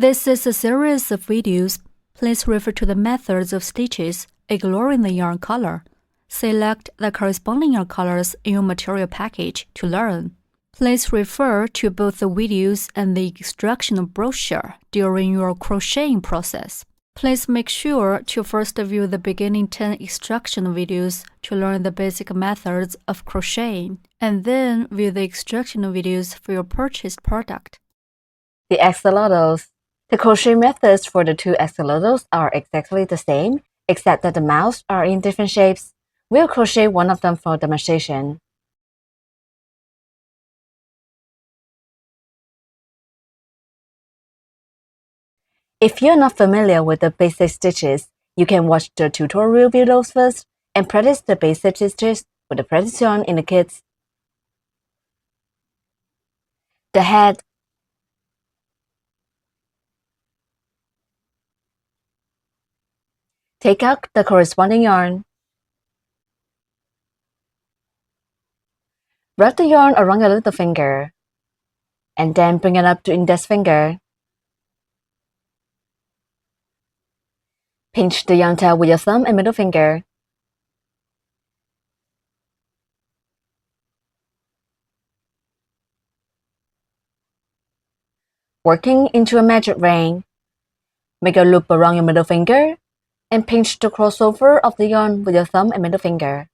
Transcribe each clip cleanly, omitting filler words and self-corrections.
This is a series of videos. Please refer to the methods of stitches, ignoring the yarn color. Select the corresponding yarn colors in your material package to learn. Please refer to both the videos and the instructional brochure during your crocheting process. Please make sure to first view the beginning 10 instructional videos to learn the basic methods of crocheting, and then view the instructional videos for your purchased product. The axolotls. The crochet methods for the two axolotls are exactly the same, except that the mouths are in different shapes. We'll crochet one of them for demonstration. If you're not familiar with the basic stitches, you can watch the tutorial videos first and practice the basic stitches with the practice yarn in the kits. The head. Take out the corresponding yarn. Wrap the yarn around your little finger, and then bring it up to index finger. Pinch the yarn tail with your thumb and middle finger. Working into a magic ring, make a loop around your middle finger and pinch the crossover of the yarn with your thumb and middle finger.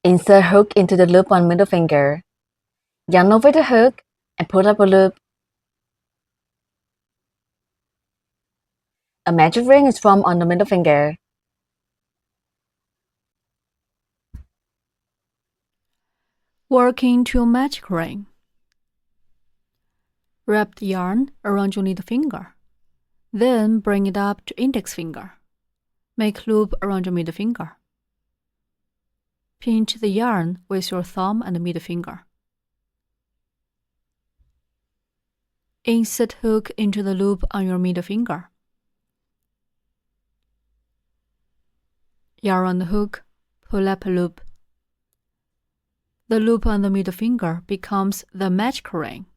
Insert hook into the loop on middle finger. Yarn over the hook and put up a loop. A magic ring is formed on the middle finger. Working to a magic ring. Wrap the yarn around your little finger. Then bring it up to index finger. Make loop around your middle finger. Pinch the yarn with your thumb and middle finger. Insert hook into the loop on your middle finger. Yarn on the hook, pull up a loop. The loop on the middle finger becomes the magic ring.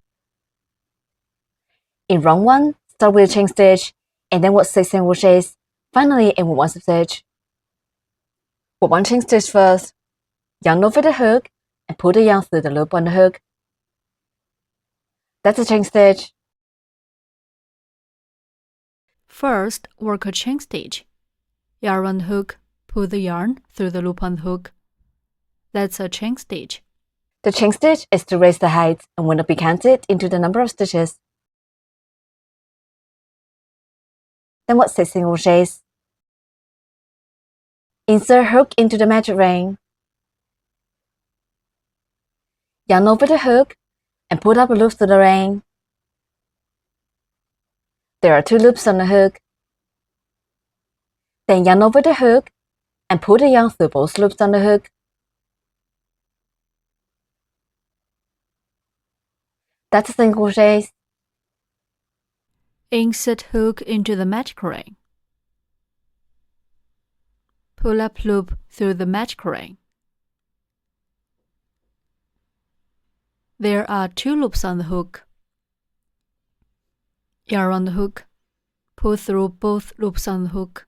In round 1, start with a chain stitch and then work 6 single crochets. Finally, end with 1 slip stitch. Work 1 chain stitch first. Yarn over the hook and pull the yarn through the loop on the hook. That's a chain stitch. First, work a chain stitch. Yarn on the hook, pull the yarn through the loop on the hook. That's a chain stitch. The chain stitch is to raise the height and will not be counted into the number of stitches. Then work 6 single crochets. Insert hook into the magic ring. Yarn over the hook and pull up a loop through the ring. There are 2 loops on the hook. Then yarn over the hook and pull the yarn through both loops on the hook. That's a single crochet. Insert hook into the magic ring. Pull up loop through the magic ring. There are 2 loops on the hook. Yarn on the hook, pull through both loops on the hook.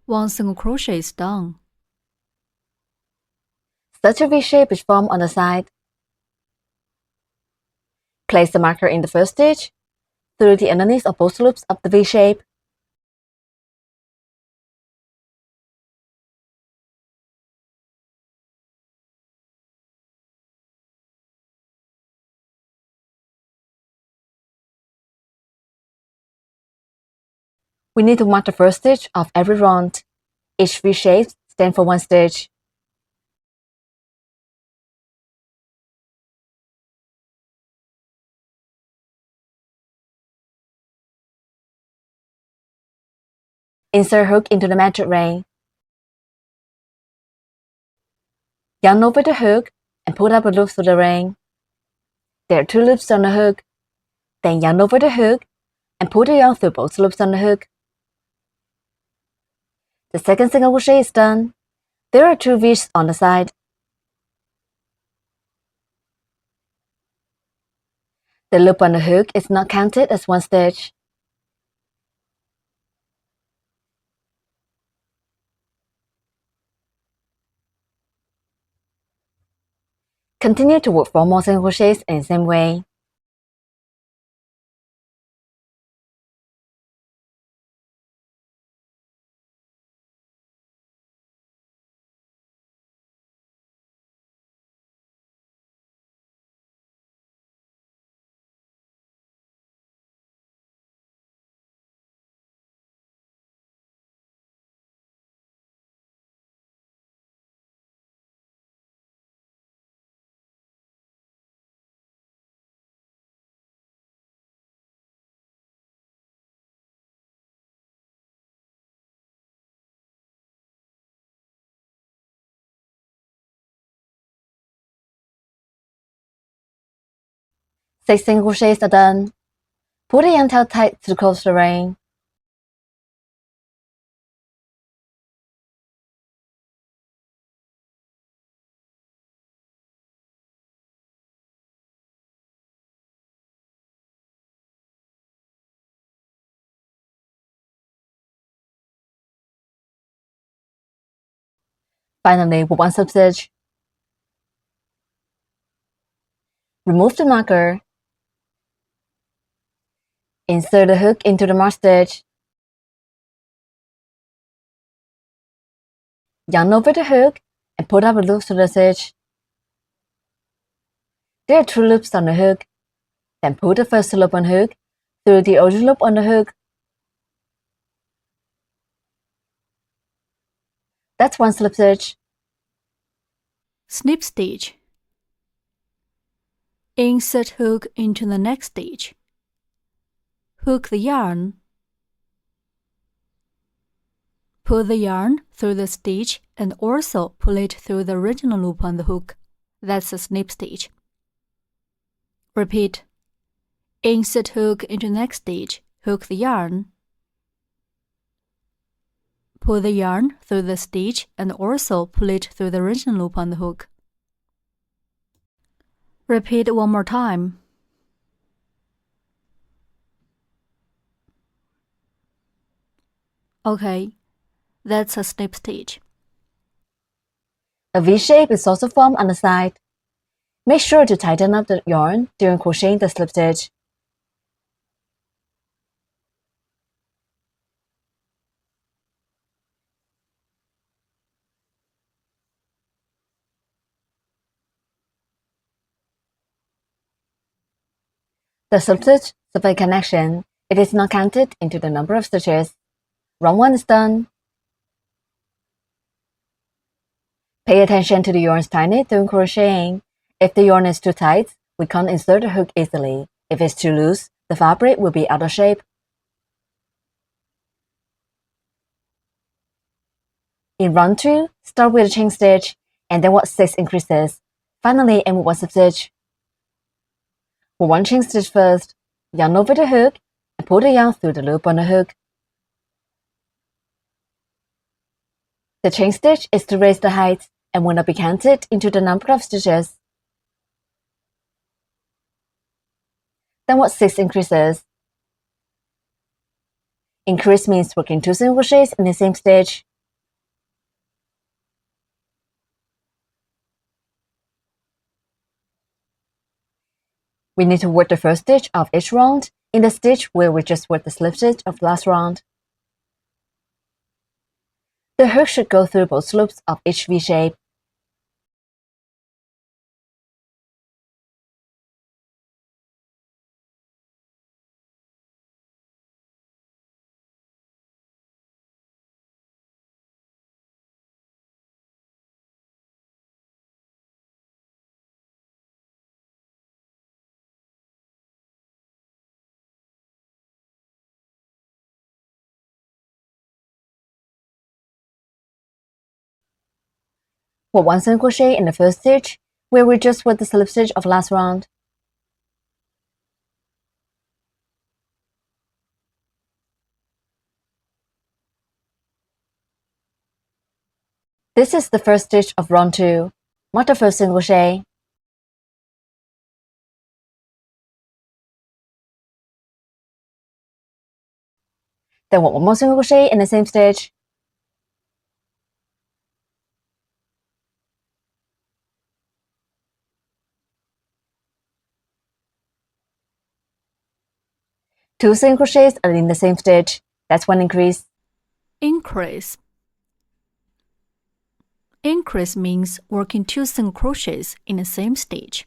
1 single crochet is done. Such a V shape is formed on the side. Place the marker in the first stitch, through the underneath of both loops of the V shape. We need to mark the first stitch of every round. Each V shape stands for 1 stitch. Insert hook into the magic ring. Yarn over the hook and pull up a loop through the ring. There are 2 loops on the hook. Then yarn over the hook and pull the yarn through both loops on the hook. The second single crochet is done. There are 2 V's on the side. The loop on the hook is not counted as one stitch. Continue to work 4 more single crochets in the same way. Six single crochets are done. Pull the yarn tail tight to close the ring. Finally, with one slip stitch, remove the marker, insert the hook into the marked stitch, yarn over the hook, and put up a loop through the stitch. There are 2 loops on the hook. Then pull the first loop on hook through the other loop on the hook. That's one slip stitch. Snip stitch. Insert hook into the next stitch. Hook the yarn. Pull the yarn through the stitch and also pull it through the original loop on the hook. That's a snip stitch. Repeat. Insert hook into next stitch. Hook the yarn. Pull the yarn through the stitch and also pull it through the original loop on the hook. Repeat one more time. Okay, that's a snip stitch. A V shape is also formed on the side. Make sure to tighten up the yarn during crocheting the slip stitch. The slip stitch survey connection, it is not counted into the number of stitches. Round 1 is done. Pay attention to the yarn's tightness during crocheting. If the yarn is too tight, we can't insert the hook easily. If it's too loose, the fabric will be out of shape. In round 2, start with a chain stitch and then work 6 increases. Finally, end with one slip stitch. For one chain stitch first, yarn over the hook and pull the yarn through the loop on the hook. The chain stitch is to raise the height and will not be counted into the number of stitches. Then work 6 increases. Increase means working 2 single crochets in the same stitch. We need to work the first stitch of each round in the stitch where we just worked the slip stitch of the last round. The hook should go through both loops of each V shape. Work 1 single crochet in the first stitch where we just worked the slip stitch of last round. This is the first stitch of round 2. Mark the first single crochet. Then work one more single crochet in the same stitch. Two single crochets are in the same stitch. That's one increase. Increase. Increase means working 2 single crochets in the same stitch.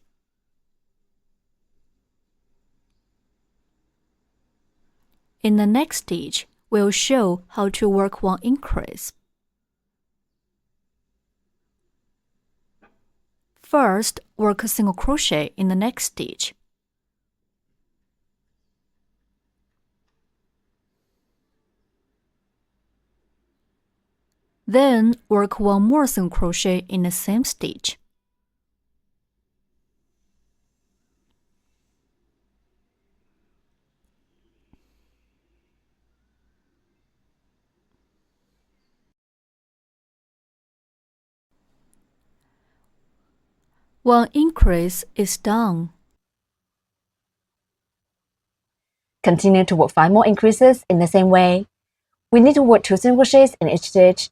In the next stitch, we'll show how to work one increase. First, work a single crochet in the next stitch. Then, work one more single crochet in the same stitch. One increase is done. Continue to work 5 more increases in the same way. We need to work 2 single crochets in each stitch.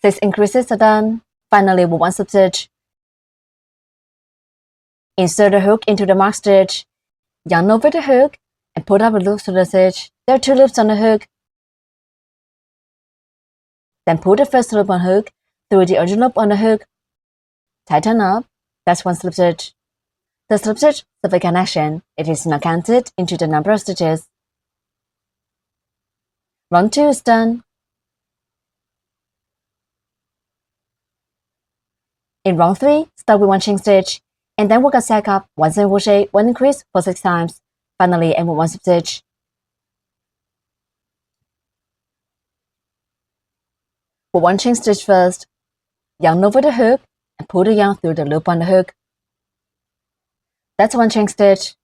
Six increases are done. Finally, with one slip stitch. Insert the hook into the marked stitch. Yarn over the hook and put up a loop through the stitch. There are 2 loops on the hook. Then pull the first loop on hook through the original loop on the hook. Tighten up. That's one slip stitch. The slip stitch is a connection. It is not counted into the number of stitches. Round 2 is done. In round 3, start with one chain stitch, and then work a stack up 1 single crochet, 1 increase for 6 times. Finally, end with 1 slip stitch. Put 1 chain stitch first. Yarn over the hook and pull the yarn through the loop on the hook. That's 1 chain stitch.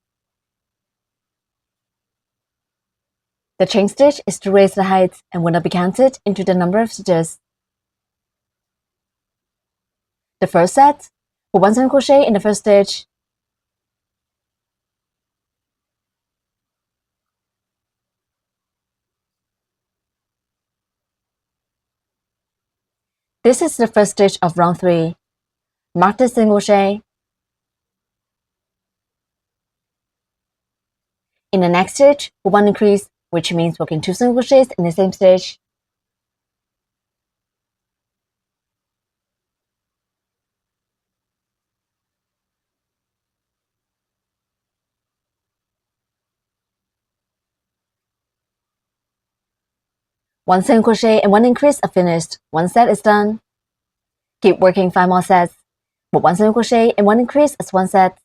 The chain stitch is to raise the height and will not be counted into the number of stitches. The first set, put 1 single crochet in the first stitch. This is the first stitch of round 3. Mark the single crochet. In the next stitch, put 1 increase, which means working 2 single crochets in the same stitch. One single crochet and 1 increase are finished. One set is done. Keep working 5 more sets. Put 1 single crochet and 1 increase as one set.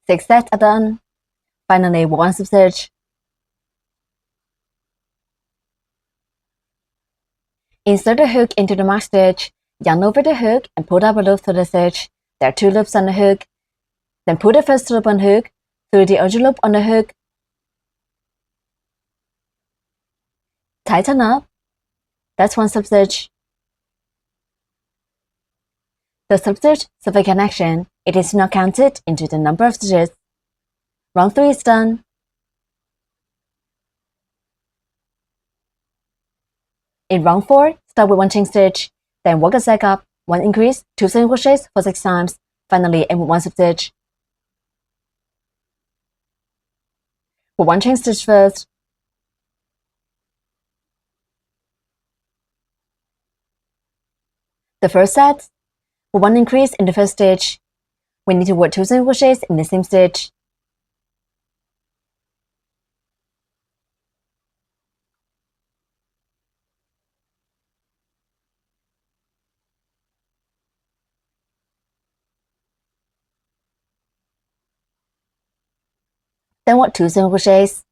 6 sets are done. Finally, one stitch. Insert the hook into the marked stitch, yarn over the hook and pull up a loop through the stitch. There are 2 loops on the hook. Then pull the first loop on the hook through the other loop on the hook. Tighten up. That's one substitch. The substitch survey connection, it is not counted into the number of stitches. Round 3 is done. In round 4, start with 1 chain stitch, then work a sag up, 1 increase, 2 single crochets for 6 times, finally end with 1 substitch. Put 1 chain stitch first. The first set, put 1 increase in the first stitch. We need to work 2 single crochets in the same stitch. Then work 2 single crochets.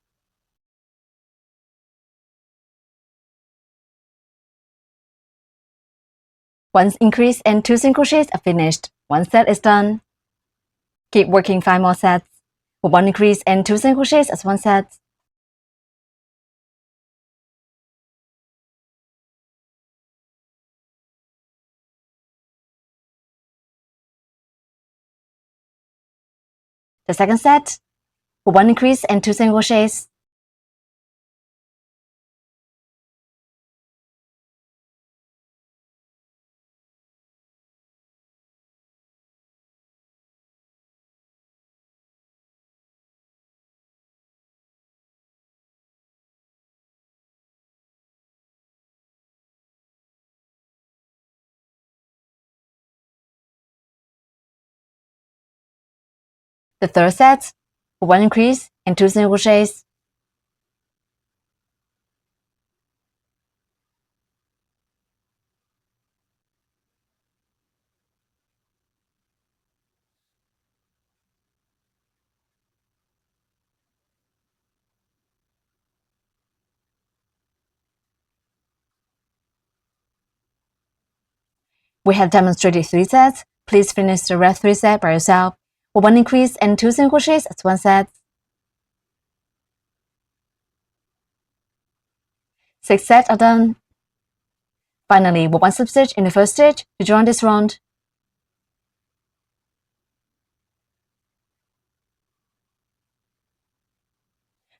Once increase and 2 single crochets are finished, 1 set is done. Keep working 5 more sets. Put 1 increase and 2 single crochets as 1 set. The second set, put 1 increase and 2 single crochets. The third set, put 1 increase and 2 single crochets. We have demonstrated 3 sets. Please finish the rest 3 sets by yourself. With 1 increase and 2 single crochets as 1 set. 6 sets are done. Finally, with 1 substitch in the first stitch to join this round.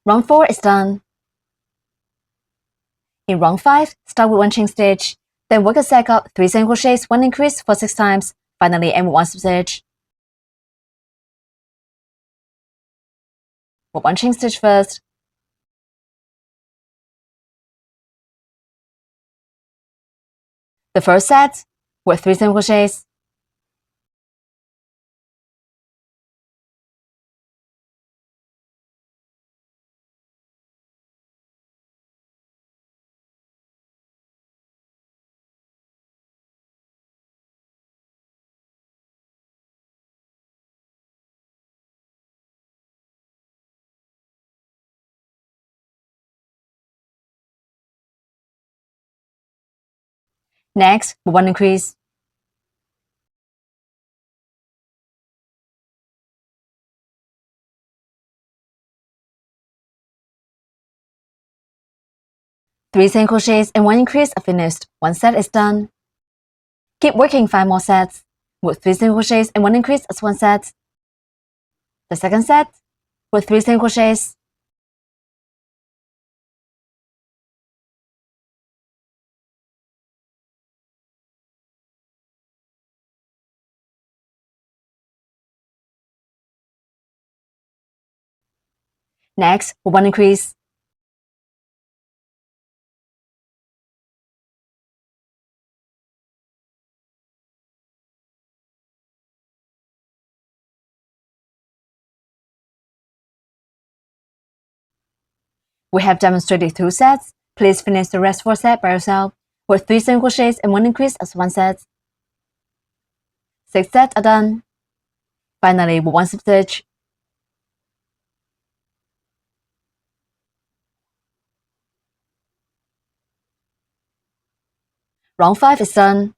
Round 4 is done. In round 5, start with 1 chain stitch, then work a sag up 3 single crochets, 1 increase for 6 times, finally end with 1 substitch. Put 1 chain stitch first. The first set, work 3 single crochets. Next, put 1 increase. Three single crochets and 1 increase are finished. 1 set is done. Keep working 5 more sets. With 3 single crochets and 1 increase as 1 set. The second set, with 3 single crochets. Next, with 1 increase. We have demonstrated 2 sets. Please finish the rest 4 sets by yourself, with 3 single crochets and 1 increase as 1 set. 6 sets are done. Finally, with 1 substitch. Round 5 is done.